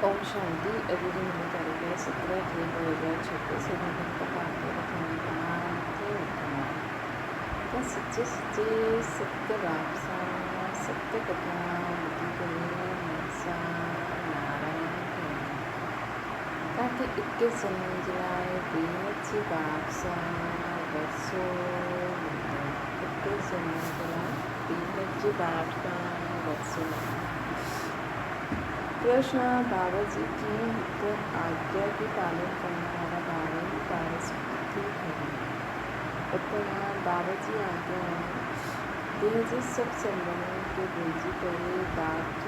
ओम शांति। अभी जो मैंने तारीख है 17/3/2026 दिनांक का पाठ थे उठना का सच्चे सच्चे सत्य वापसा सत्य कथा बुद्धि करे मनसा नारायण ताकि 21 जन्म जलाए बेहद वापसा वर्षों 21 जन्म जलाए बेहद वापसा वर्षों कृष्ण बाबा जी की हित आज्ञा के पालन करने वाला बाबा ही पारस्पति है। उत्तर बाबा जी आज्ञा देह जी सब संबंधों के भेजी करे बाप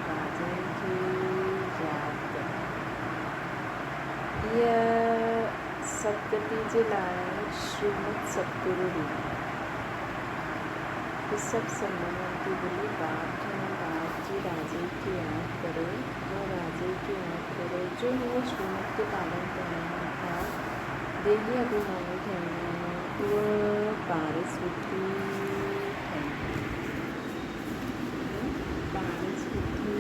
राजन की याद कर यह सतगति जिलाए श्रीमद सतगुरु इस सब संबंधों के लिए बाप जी राजे की याद करे वो राजे की याद करे जो वो श्रीमत के पालन करने का देही अभिमानी ठहरना वो पारस्वती है। पारस्वती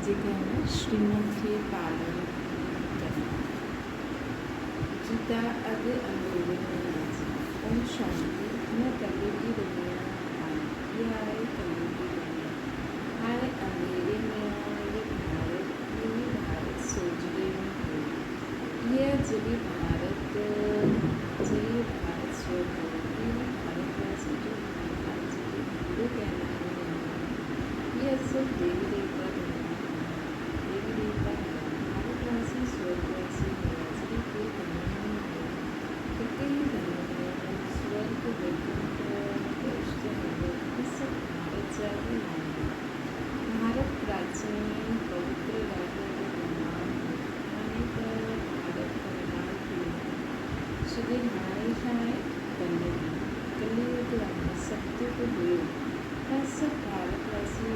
जगह में श्रीमत के पालन करना गीता अग अंधेरे में ओम शांति न कभी की दुनिया आई आए कभी की दुनिया आए अंधेरे में ये भारत सोचने में हुई यह जली भारत स्वर्ग ये भारत का सोचो भारत जली हिंदू कहना है यह सब देवी देवता देवी देवता भारतवासी स्वर्गवासी निवासी के धर्म कई धर्म स्वर्ग वैकुंठ सब भारत जाति भारत प्राचीन पवित्र राज्य भारत कल्याण की श्री हाय कलियुग सत्य को देव सब भारतवासी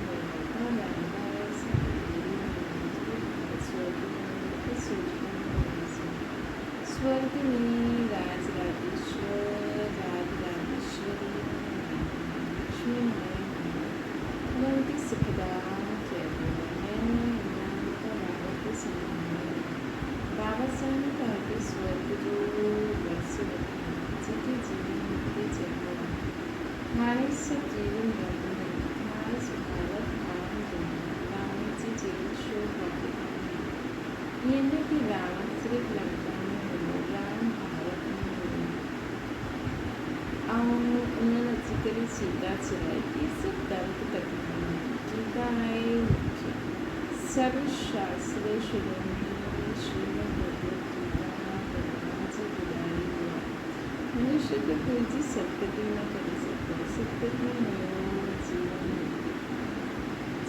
स्वर्ग में राज राजेश्वर राज राजेश्वरी लक्ष्मी नारायण सुखदान बाबा साहब ने कहा कि स्वर्ग जो वर्ष जिनके जीवन के चलते हमारे सब जीवन बंद है हमारे भारत राम जी जीवन शोभ ये न कि रावण सिर्फ लंका राम भारत में उन्होंने जिक्र सीता चुराई ये सब दंत कथाएं गीता है मुख्य सर्वशास्त्र शिरोमणि श्रीमद् भगवद गीता भगवान जी बुलाई हुआ मनुष्य को कोई चीज सत्कति न कर सकता सत्कति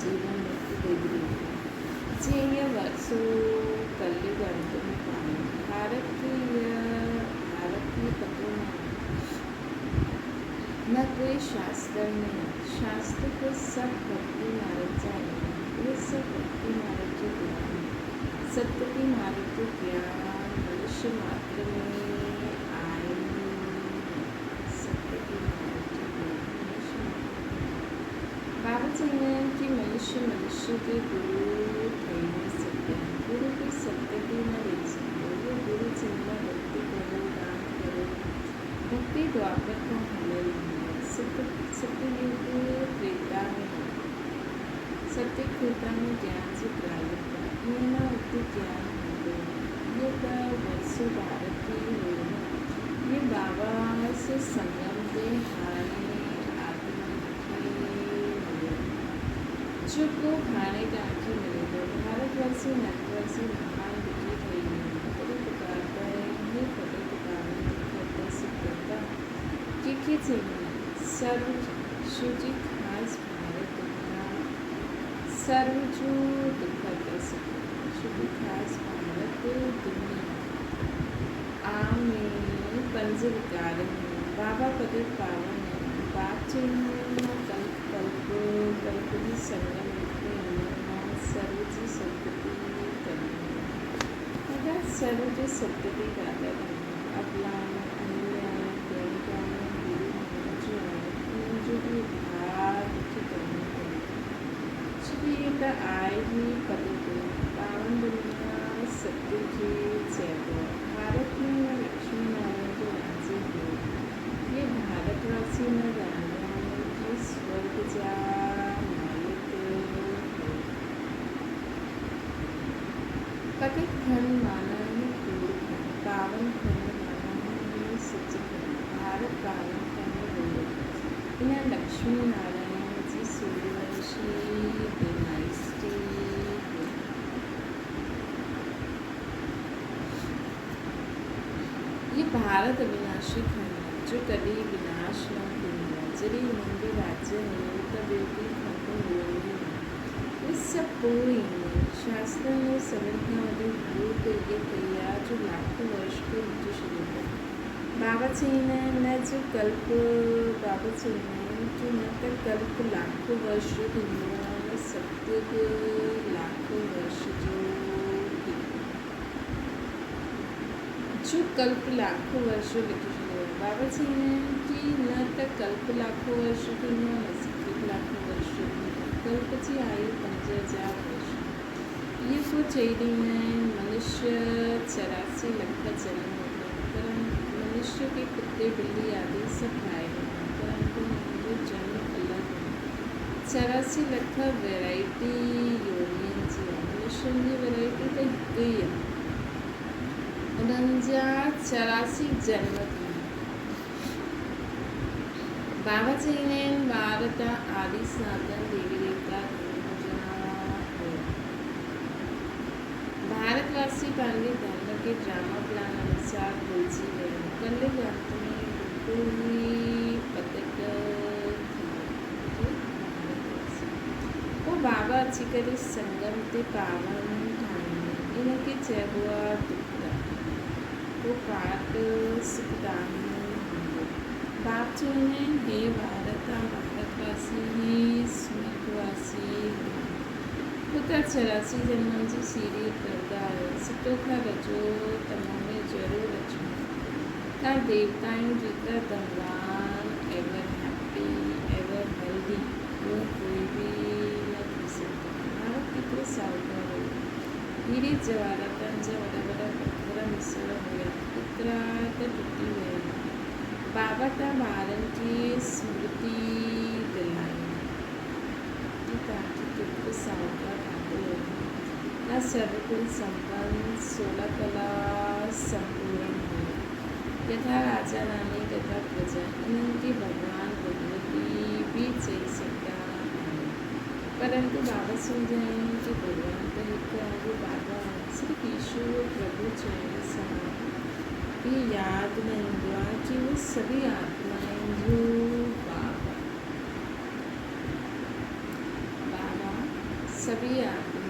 जीवन मुक्ति देगी जी यह वर्षों कलयुग अंत में पानी भारत की पत्रों में न कोई शास्त्र में शास्त्र को सब भक्ति मार्ग जाएगा ये सब भक्ति मार्ग जो ज्ञान सत्य की मार्ग को ज्ञान मनुष्य मात्र में आए सत्य की मार्ग जो ज्ञान मनुष्य बाबा कहते हैं कि मनुष्य के गुरु थे सत्य गुरु की सत्य की न देख सकते वो गुरु चिंता भक्ति करो दान करो भक्ति द्वापर का हमें सत्य युग त्रेता में सत्य कृता में ज्ञान से प्राप्त होना उक्ति ज्ञान ये वर्षों भारत की होना ये बाबा से संगम के हारे जो को खाने का आँखें मिलेगा भारतवर्षी नटवर्षी महान दुखी थी पदे पुकारता है ये पदे पुकारता सिद्धता कि सर्व शुचि खास भारत दुनिया सर्वजो दुखग्रस्त शुचि खास भारत दुनिया आम में पंज विकार बाबा पदे पावन बाप चिन्ह कल्प संगम सर्वजी सत्य अगर सर्वजी सत्य गाता अबलान जो भी भाग करने पिता आए ही पद को पावन दुनिया सत्य की जय हो। भारत में न लक्ष्मी नारायण के राज्य हो, ये भारतवासी न जाने कि स्वर्ग जा मालिक हो। पतित खंड माना ही पूर्ण खंड, पावन खंड माना ही सच खंड, भारत पावन खंड हो। इन्हें लक्ष्मी नारायण जी सूर्यवंशी डिनाइस्टी हो। ये भारत अविनाशी खंड है जो कभी विनाश न होगा। जरी हिंदू राज्य नहीं तब योगी खंड होंगे इससे पूरी शास्त्र ने समर्थनावादी भूत ये कहिया जो लाखों वर्ष के ऋतु शुरू है। बाबा जी ने न जो कल्प बाबा जी ने जो न तो कल्प लाखों वर्ष हिंदुओं में सत्य के लाखों वर्ष जो कल्प लाखों वर्षों लिखे हुए हैं। बाबा जी ने कि न तक कल्प लाखों वर्ष की न सत्य लाखों वर्ष कल्प जी आयु 5000 वर्ष। ये को चैली में मनुष्य 84 लाख जन्म होते हैं, परंतु मनुष्य के कुत्ते बिल्ली आदि सब खाए हैं, परंतु जो जन्म अलग है। 84 लाख वेराइटी योनियन जी है। मनुष्य की वेराइटी तो एक ही है। 84 जन्म थी। बाबा जी ने भारत आदि सनातन देवी देवता भारतवासी पांडे धर्म के ड्रामा प्लान अनुसार उलझी गए। कल ग्रंथ में बिल्कुल ही पतक वो बाबा अच्छी करी संगम ते पावन ठाने इनके चहुआ दुखदा वो काट सुखदान बाप जो है हे भारत भारतवासी ही स्वर्गवासी पुत्र 84 जन्म जी सीरी करदा है सितोखा रजो तमोने जरूर रचो ता देवताएं जितना धनवान एवर हैप्पी एवर हेल्दी वो कोई भी न कर सकता। भारत कितने सावधान हो धीरे जवाहरतन जब बड़ा बड़ा पत्थर मिश्र हुआ पुत्रा तो टूटी हुई बाबा का मारन की स्मृति दिलाई ताकि कितने सावधान न सर्वकुल संपन्न 16 कला संपूर्ण हो यथा राजा रानी तथा प्रजा इनकी भगवान भगवती भी चल सकता है। परंतु बाबा समझाएं कि भगवान का एक वो बाबा सिर्फ ईश्वर प्रभु चैन समान भी याद नहीं हुआ कि वो सभी आत्माएं जो बाबा सभी आत्माएं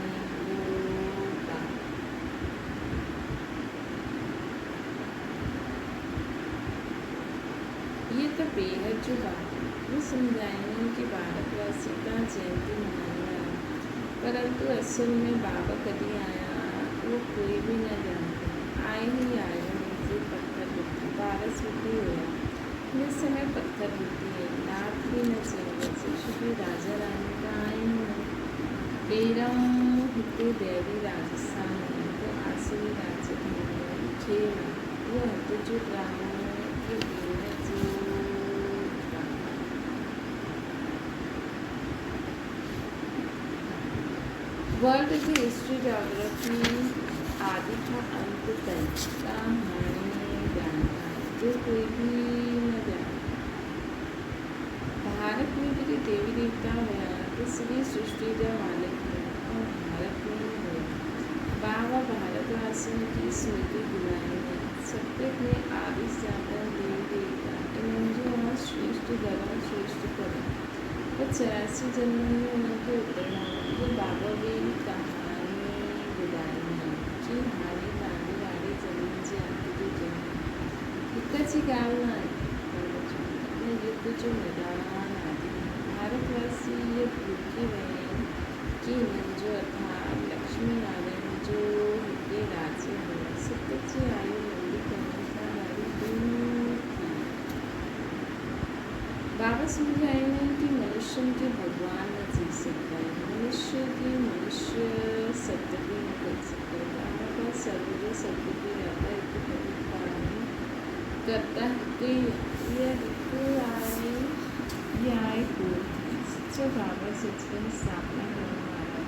ये तो बेहद जो बात है वो समझाएंगे कि भारतवासी का जयंती मनाया है, परंतु असल में बाबा कभी आया वो कोई भी न जानता। आए ही आया मुझे पत्थर होती 12 सूटी हुआ जिस समय पत्थर होती है नाथ भी न चल से श्री राजा रानी का आए हैं बेरम हिते देवी राजस्थान में तो आसुरी राजधानी खेल वो हत जो ड्रामा के वर्ल्ड की हिस्ट्री जोग्राफी आदि का अंत तक का हानि जानता है जो कोई भी न जानता। भारत में भी देवी देवता हुआ तो सभी सृष्टि का मालिक है और भारत में ही हुआ। बाबा भारतवासियों की स्मृति दिलाएंगे सत्य में आदि सनातन देवी देवता इन्हें जो वहाँ श्रेष्ठ धर्म श्रेष्ठ करें वो 84 जन्म में उनके उतरना वो बाबा भी कहानी बुलाएंगे कि हमारी दादी दादी जमीन से आती जो जमीन इतनी गालना अपने युद्ध जो मैदान आदि भारतवासी ये भूखे रहे कि जो अर्थात लक्ष्मी नारायण जो ये राज्य है सत्य आयु मंदिर करने का बाबा समझाएंगे कि मनुष्य के भगवान न जी सकता है। मनुष्य की करता है कि ये आए सच्चा बाबा सचखंड स्थापना करने वाला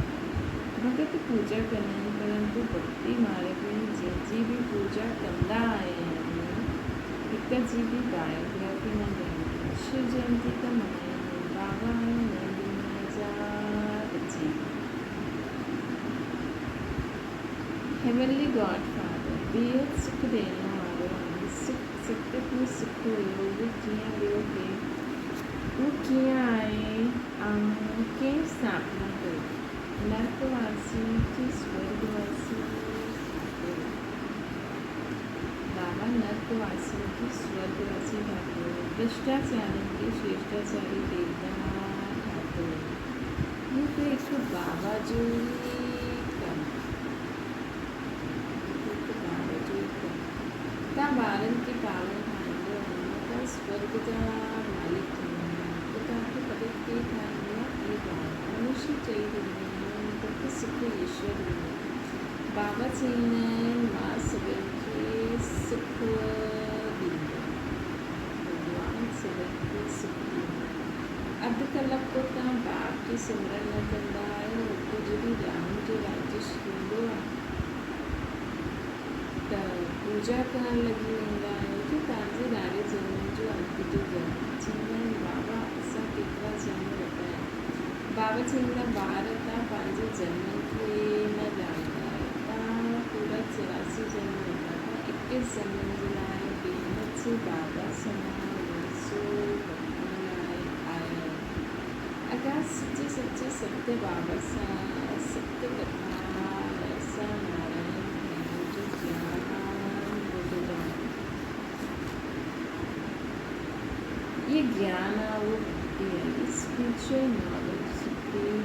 भगत पूजा करने परंतु भक्ति मार्ग में जी भी पूजा कंदा आए हैं एक जी भी बायोग्राफी न जाएंगे शिव जयंती का मनाएंगे बाबा आए जी हेवनली गॉड फादर बेहद सुख देने वाले सुख सत्य को सुख योग किया के वो किया आए के स्थापना करो नर्कवासी की स्वर्गवासी बाबा नर्कवासी की स्वर्गवासी ठाकुर भ्रष्टाचारी के श्रेष्ठाचारी देवता ठाकुर ये तो एक बाबा जो भारत के पावन खाएंगे का स्वर्ग का मालिक के पदक के खाएंगे मनुष्य चाहिए सुख ईश्वर बाबा चाहिए माँ सबर के सुख भगवान सबर के सुख अध कलक को बाप की सिमरन न करता है जो भी राम जो राज्य शुरू पूजा करने लगी महिला है कि ताजे नारे जन्म जो अंकित चिन्ह बाबा ऐसा कितना जन्म रहता है बाबा चिन्ह भारत पांच जन्म के न जानता है पूरा 84 जन्म होता था 21 जन्म जिलाए बेहद से बाबा सो आया अगर सच्चे सच्चे सत्य बाबा सत्य कथा ऐसा नारायण जो ज्ञान ये ज्ञान वो भक्ति है स्पिरिचुअल नॉलेज सुप्रीम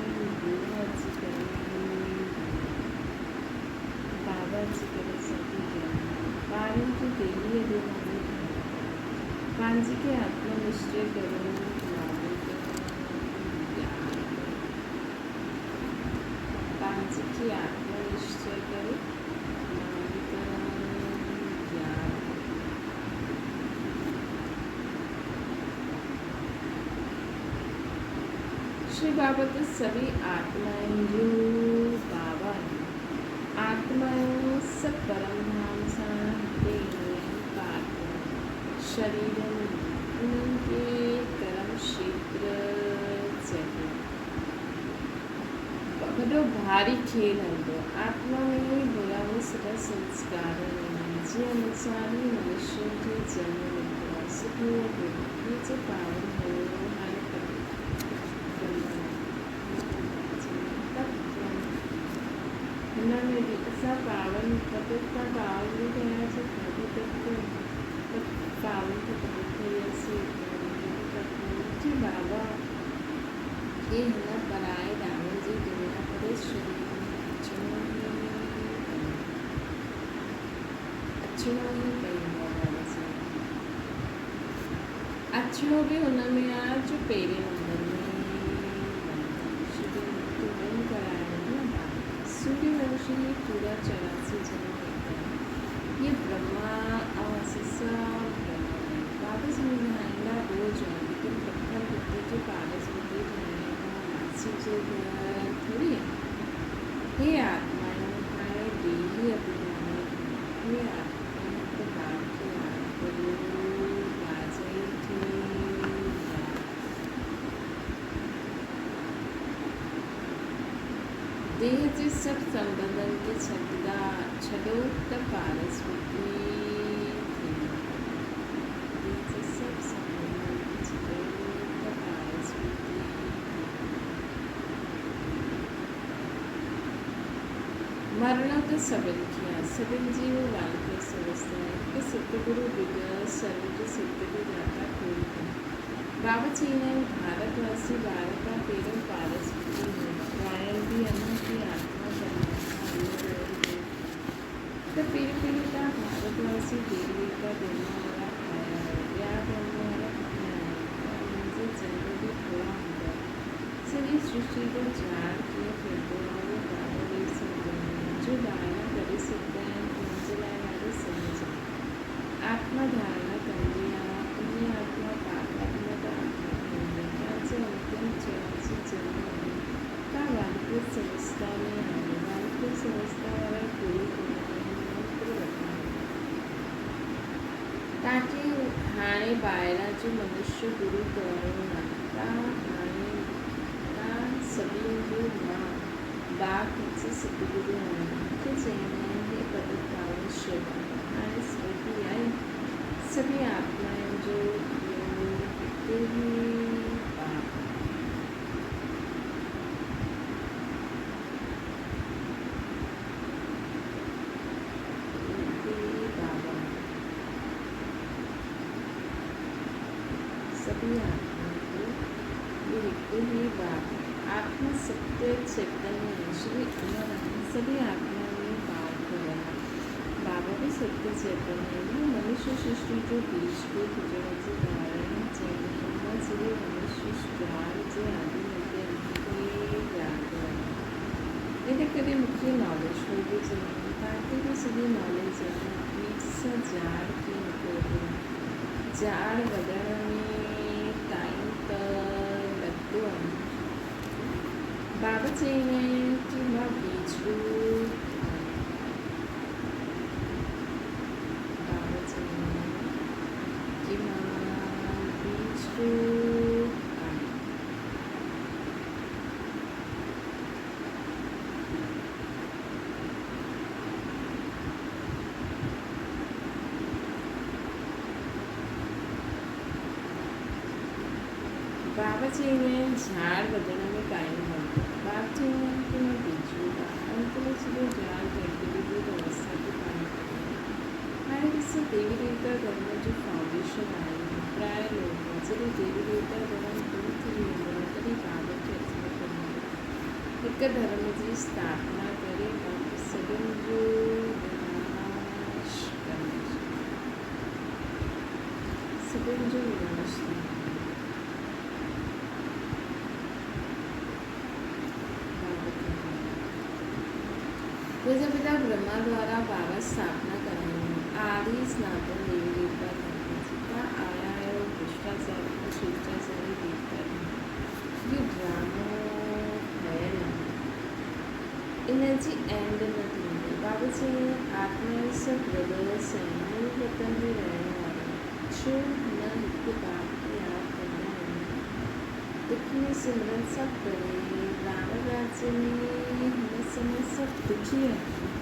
बाबा जी करे सभी ज्ञान पारण की देवी यदि पांजी के आत्मनिश्चय करो पांजी की आत्मनिश्चय करो श्री बाबा तो सभी आत्माएं जो बाबा हैं आत्माएं सब परम धाम शांति शरीर उनके कर्म क्षेत्र चाहिए बड़ो भारी खेल है तो आत्मा में ही बुरा वो सदा संस्कार जी अनुसार ही मनुष्य के जन्म मिलता सुख ये जो पावन हो उन्होंने भी ऐसा पावन पवित्र पावन भी कहना चाहिए पवित्र पावन को पवित्र ऐसे जी बाबा ये है बनाए रावण जी दुनिया पर अच्छो भी उनमें आज जो पेरे नंबर में सूर्य वंशी पूरा 84 जन्म होता है ये ब्रह्मा अवशिषा ब्रह्मा बाबा समझाएंगा रोज लेकिन पत्थर बुद्धि के कागज बुद्धि जो थोड़ी है हे आत्माएं है डेली अभिमान हे आत्मा तो बाप की याद करो बाजे की देह से सब संबंधन के छदोक्त पारस्पति सब संबंधन के छदोक्त पारस्पति मरणों तो सबल किया सबल जीव वाल के समझता है कि सतगुरु विगत सर्व के सत्य को जाता कोई है बाबा जी ने भारतवासी भारत का पेरम पारस्पति है रायल भी अन्न की आत्मा करना तो पीढ़ी का भारतवासी देवी का देने वाला खाया है ब्याह करने वाला खाया है मुझे जन्म भी थोड़ा होगा सभी सृष्टि को जान किए फिर वो बाबा भी समझ जो धारणा कर सकते हैं मुझे वाले समझ आत्मा धारणा ताकि हाणे ॿाहिरां जो मनुष्य गुरु करणो न ता हाणे ता सभिनि जो मां बाग जे सतगुरु आहियां मूंखे चवंदा आहिनि हे पद पावन शेवा हाणे स्मृति आई सभी आत्माउनि जो इहो हिकु ई बाग सभी आत्माओं को ये हिकु ही बात है आत्मा सत्य चैतन्य श्री अमर सभी आत्माओं में बात कर रहा बाबा भी सत्य चैतन्य है मनुष्य सृष्टि जो बीज को गुजराती कारण चैतन्य श्री मनुष्य ज्ञान जे आदि मध्य याद એટલે કદી મુખ્ય નોલેજ હોવી જોઈએ તાકી भी सभी नॉलेज है बीज से झाड़ की निकलती झाड़ वधारने टाइम तो लगतो बाबा चीने कि मां बीजू बाबा चीने कि मां बीजू बाबा जी ने झाड़ बदलने में कायम हो बाप जी ने कि मैं बीजू का अंत में सुबह झाड़ गतिविधि व्यवस्था के पानी हाणे इससे देवी देवता धर्म जो फाउंडेशन आई है प्राय लोग जब देवी देवता धर्म पूरी थी वेंदो तॾहिं बाबा खे अचणो पवंदो हिकु धर्म जी स्थापना करे बाक़ी सभिनि जो विनाश करणु सभिनि जो विनाश प्रजापिता ब्रह्मा द्वारा बाबा स्थापना कराई आदि स्नातन देवी देवता धर्म आया है और भ्रष्टाचार को शिष्टाचारी देवता ये ड्रामो है ना इनजी एंड नहीं है बाबा जी आत्मा सब ब्रदर्स हैं मूल वतन में रहने वाले जो न एक बात की याद करना है दुख में सिमरन सब करे राम राज्य में हमें समय सब दुखी रहते हैं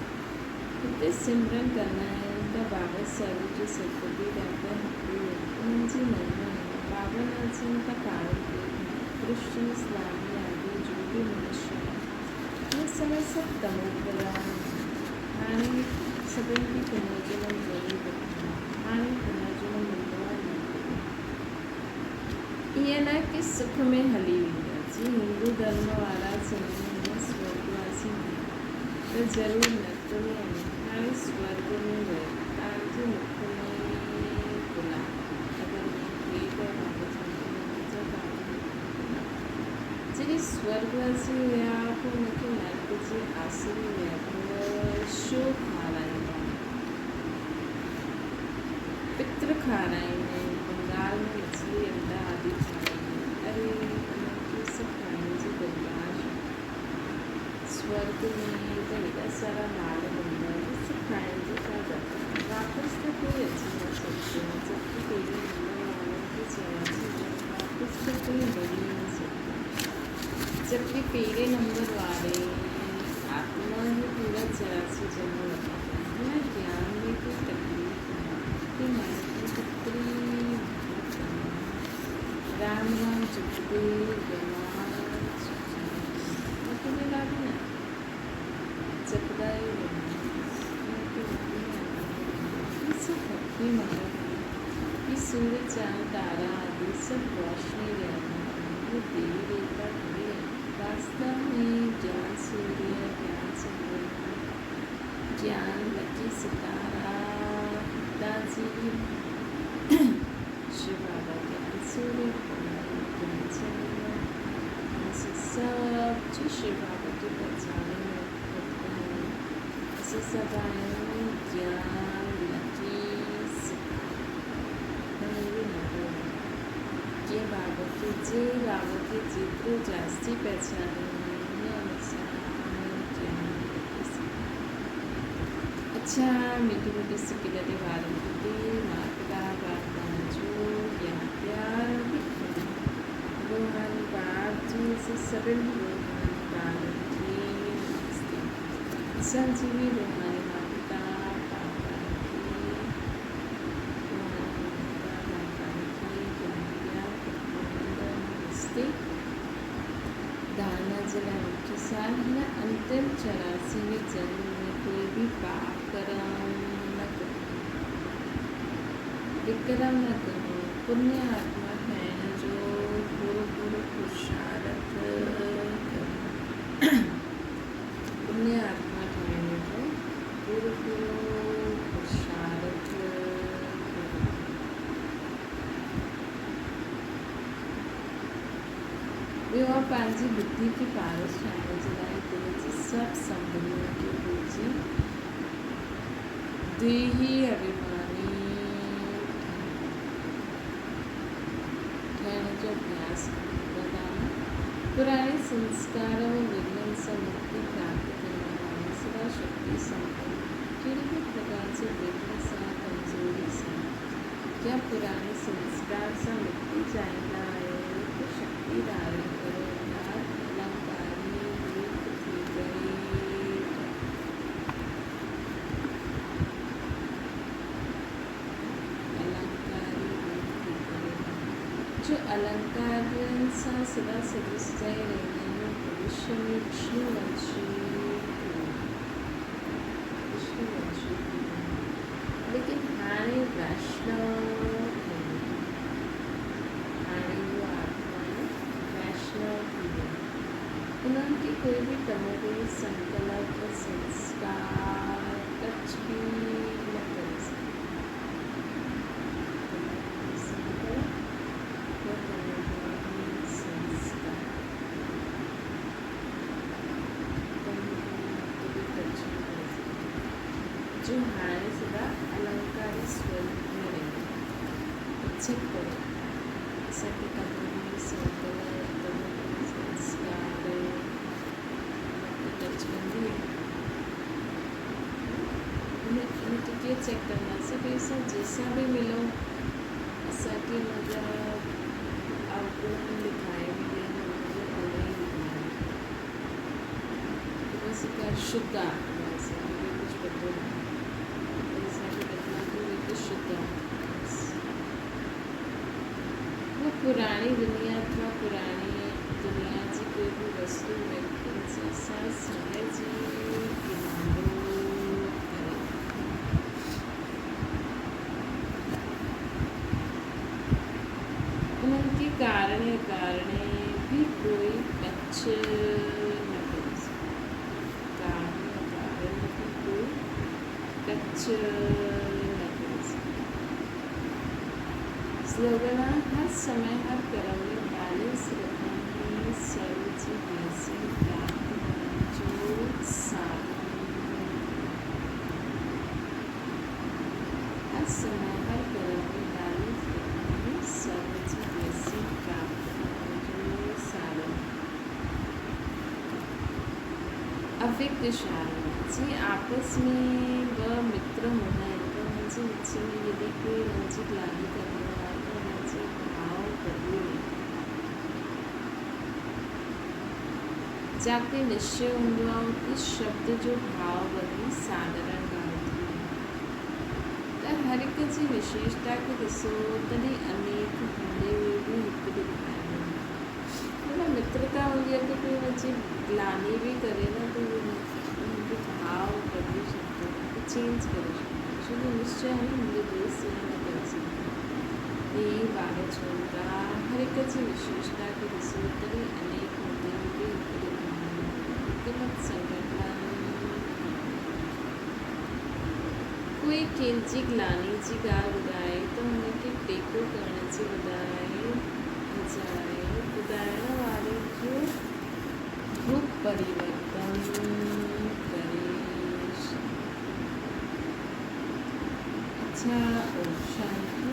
इतने सिमरन करना है उनका बाबा सारी जो सतगुरु रहता है उनकी महिमा है बाबा ने उनका पालन किया कृष्ण इस्लामी आदि जो भी मनुष्य है ये समय सब तमोप्रधान हानि सभी की पुनर्जन्म जरूर रखना हानि पुनर्जन्म मिलवा ये न कि सुख में हली हुई जी हिंदू धर्म वाला समय स्वर्गवासी है तो जरूर नृत्य में हाणे स्वर्ग में गए ताकि मुख में बुला अगर पेट और जी स्वर्गवासी हुआ तो उनके नर्क जी आसरी हुआ शो खा रहे पितृ खा रहे हैं बंगाल में मछली अंडा आदि खा रहे हैं अरे उनकी सब खाने से बर्दाश्त स्वर्ग में तो इतना सारा माल बंदा है सब खाने से क्या करता है वापस तो कोई अच्छी ना सकते हैं जबकि कोई नंबर वालों की चला वापस तो कोई बड़ी नहीं सकता जबकि पहले नंबर वाले आत्मा ही पूरा चरासी जन्म लगाता है ना ज्ञान में कोई तकलीफ नहीं कि मैं पुत्री राम राम चुपते तुम्हें लाभ ना चपदा भक्ति मतलब कि सूर्य चांद तारा आदि सब रोशनी रहना वो देवी देवता खड़े वास्तव में ज्ञान सूर्य ज्ञान चंद्रमा ज्ञान लकी सितारा पिताजी शिव बाबा ज्ञान सूर्य ज्ञान चंद्रमा ऐसे सब जो शिव बाबा के बचाने में होते हैं ऐसे सब आए ज्ञान लकी ये बाबा के जितने जास्ती पहचाने अच्छा मीठी मीठी सिक्की वालों की माँ पिता से सरल रूहानी बालक की नमस्ते। संजीवी रूहानी माता पापा की नमस्ते। दाना जला मुख्य सार है अंतिम 84वें जन्म में कोई भी पाप कर्म न करो, विक्रम न करो, पुण्य आत्मा है जो पूर्व पुरुषार्थ करो। पुण्य आत्मा है जो पूर्व पुरुषार्थ करो। विवाह पांजी बुद्धि की पारस ठाणे जलाई गुरुजी सब संबंधियों की पूजी देही अभिमानी ठहरने जो अभ्यास बताना पुराने संस्कारों में विघ्न से मुक्ति प्राप्त करने वाली सदा शक्ति संपन्न किसी भी प्रकार से विघ्न सा कमजोरी से क्या पुराने संस्कार से मुक्ति चाहिए है तो शक्ति धारण करो अलंकारी रूप थी गई। अलंकारी रूप थी गई जो अलंकार सा सदा सदस्य रहने में भविष्य में विष्णुवंशी लेकिन हाणे वैष्णव उनकी कोई भी तमोगुणी संकल्प संस्कार कुछ भी न कर जो हमारे सदा अलंकारी स्वरूप में रहे अच्छे करो सत्य तमोगुणी संकल्प तमोगुणी संस्कार टिकट चेक करना सब ऐसा जैसा भी मिलो ऐसा कि मतलब अवगुण लिखाए मिले मुझे ऑनलाइन लिखाए तो बस का शुद्ध आत्मा से मुझे कुछ पता नहीं ऐसा भी घटना तो शुद्ध वो पुरानी दुनिया अथवा पुरानी दुनिया की कोई भी वस्तु व्यक्ति जैसा सहज उनके कारण भी कोई कच्छ न कर कारण भी कोई कच्छ न कर स्लोगन हर समय हर कर्म में डाले श्रद्धा सर्वजीव से प्राप्त जो साधन हर समय हर कर्म में डाले सर्वजीव से प्राप्त जो साधन अव्यक्त शारण जी आपस में वह मित्र होना है तो मुझे नीचे में यदि कोई रंजित लागू करने वाला तो मुझे भाव कभी जाके निश्चय उंदवाओं की शब्द जो भाव बनी साधारण गाती तर हर एक जी विशेषता के दिसो तरी अनेक होंदे हुए भी हित दिखाए मतलब मित्रता होगी तो कोई मुझे ग्लानी भी करे ना तो उनके भाव बदल सकते हैं चेंज कर सकते शुद्ध निश्चय है मुझे दोस्त से नहीं कर सकते यही बात छोड़ता हर एक जी विशेषता के दिसो तरी अनेक होंदे हुए भी हित मत संगठन कोई केंची ग्लानी जी गाल बुधाए तो उनके टेको करने से बुधाए बुधाने वाले जो रूप परिवर्तन करे अच्छा और शांति